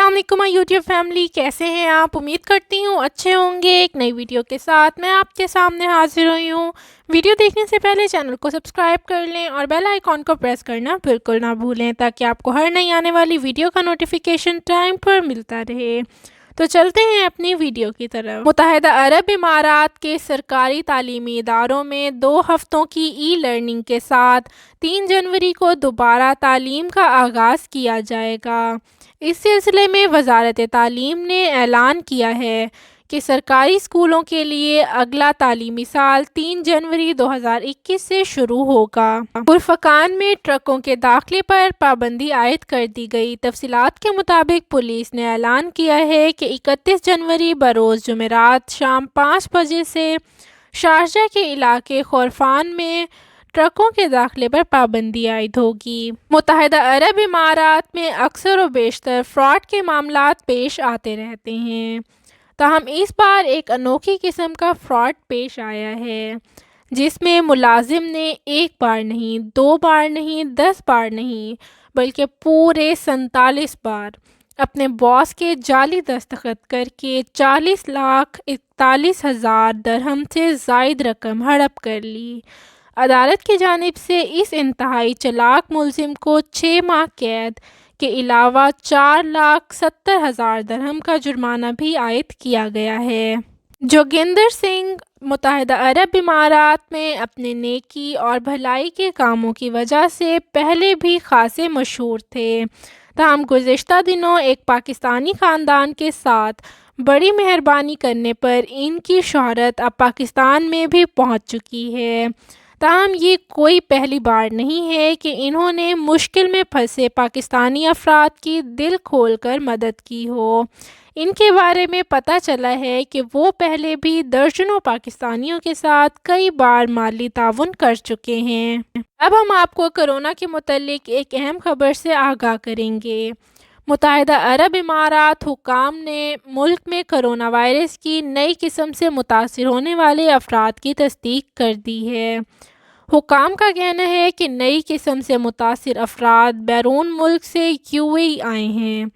अस्सलाम वालेकुम my YouTube family, कैसे हैं आप? उम्मीद करती हूँ अच्छे होंगे। एक नई वीडियो के साथ मैं आपके सामने हाजिर हुई हूँ। वीडियो देखने से पहले चैनल को सब्सक्राइब कर लें और बेल आइकॉन को प्रेस करना बिल्कुल ना भूलें, ताकि आपको हर नई आने वाली वीडियो का नोटिफिकेशन टाइम पर मिलता रहे। तो चलते हैं अपनी वीडियो की तरफ। मुत्तहिदा अरब इमारात के सरकारी तालीमी इदारों में 2 हफ्तों की ई लर्निंग के साथ 3 जनवरी को दोबारा तालीम का आगाज़ किया जाएगा। इस सिलसिले में वज़ारत तालीम ने ऐलान किया है कि सरकारी स्कूलों के लिए अगला तालीमी साल 3 जनवरी 2021 से शुरू होगा। उर्फ़कान में ट्रकों के दाखिले पर पाबंदी आयद कर दी गई। तफसीलात के मुताबिक पुलिस ने ऐलान किया है कि 31 जनवरी बरोज़ जुमेरात शाम 5 बजे से शारजा के इलाके खोरफान में ट्रकों के दाखिले पर पाबंदी आयद होगी। मुत्तहिदा अरब इमारात में अक्सर व बेशतर फ्रॉड के मामलात पेश आते रहते हैं, ताहम इस बार एक अनोखी किस्म का फ्रॉड पेश आया है, जिसमें मुलाजिम ने 1 बार नहीं, 2 बार नहीं, 10 बार नहीं, बल्कि पूरे 47 बार अपने बॉस के जाली दस्तखत करके 40,41,000 दरहम से ज़ायद रकम हड़प कर ली। अदालत की जानिब से इस इंतहाई चालाक मुलजिम को 6 माह कैद के अलावा 4,70,000 दरहम का जुर्माना भी आयद किया गया है। जोगिंदर सिंह मुत्तहिदा अरब इमारात में अपने नेकी और भलाई के कामों की वजह से पहले भी खासे मशहूर थे, ताहम गुज़िश्ता दिनों एक पाकिस्तानी ख़ानदान के साथ बड़ी मेहरबानी करने पर इनकी शोहरत अब पाकिस्तान में भी पहुंच चुकी है। ताहम ये कोई पहली बार नहीं है कि इन्होंने मुश्किल में फंसे पाकिस्तानी अफराद की दिल खोल कर मदद की हो। इनके बारे में पता चला है कि वो पहले भी दर्जनों पाकिस्तानियों के साथ कई बार माली ताउन कर चुके हैं। अब हम आपको कोरोना के मुतल्लिक एक अहम खबर से आगाह करेंगे। मुत्तहिदा अरब इमारात हुक्काम ने मुल्क में कोरोना वायरस की नई किस्म से मुतासिर होने वाले अफराद की तस्दीक कर दी है। हुक्काम का कहना है कि नई किस्म से मुतासिर अफराद बैरून मुल्क से यूएई आए हैं।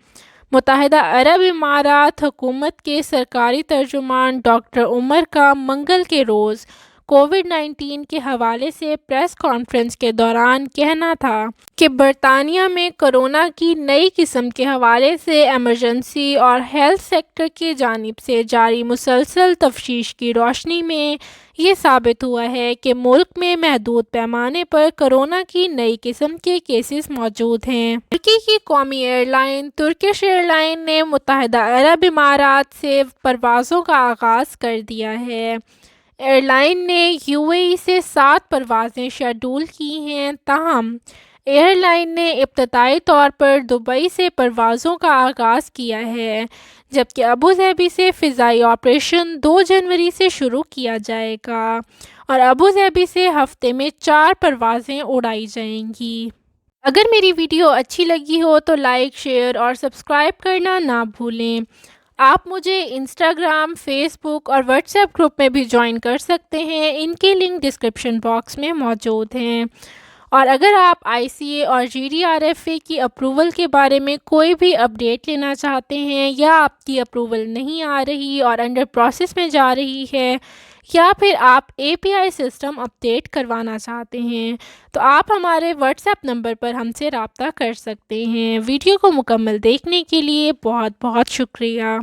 मुत्तहिदा अरब इमारात हुकूमत के सरकारी तर्जुमान डॉक्टर उमर का मंगल के रोज़ कोविड-19 के हवाले से प्रेस कॉन्फ्रेंस के दौरान कहना था कि बरतानिया में कोरोना की नई किस्म के हवाले से एमरजेंसी और हेल्थ सेक्टर की जानिब से जारी मुसलसल तफ्तीश की रोशनी में ये साबित हुआ है कि मुल्क में महदूद पैमाने पर कोरोना की नई किस्म के केसेस मौजूद हैं। तुर्की की कौमी एयरलाइन तुर्किश एयरलाइन ने मुत्तहिदा अरब इमारात से परवाज़ों का आगाज़ कर दिया है। एयरलाइन ने यूएई से 7 परवाज़ें शेड्यूल की हैं, ताहम एयरलाइन ने इब्तदाई तौर पर दुबई से परवाज़ों का आगाज़ किया है, जबकि अबू धाबी से फ़िज़ाई ऑपरेशन 2 जनवरी से शुरू किया जाएगा और अबू धाबी से हफ्ते में 4 परवाज़ें उड़ाई जाएंगी। अगर मेरी वीडियो अच्छी लगी हो तो लाइक, शेयर और सब्सक्राइब करना ना भूलें। आप मुझे इंस्टाग्राम, फेसबुक और व्हाट्सएप ग्रुप में भी ज्वाइन कर सकते हैं, इनके लिंक डिस्क्रिप्शन बॉक्स में मौजूद हैं। और अगर आप आईसीए और जीडीआरएफए की अप्रूवल के बारे में कोई भी अपडेट लेना चाहते हैं, या आपकी अप्रूवल नहीं आ रही और अंडर प्रोसेस में जा रही है, या फिर आप एपीआई सिस्टम अपडेट करवाना चाहते हैं, तो आप हमारे व्हाट्सएप नंबर पर हमसे रब्ता कर सकते हैं। वीडियो को मुकम्मल देखने के लिए बहुत बहुत शुक्रिया।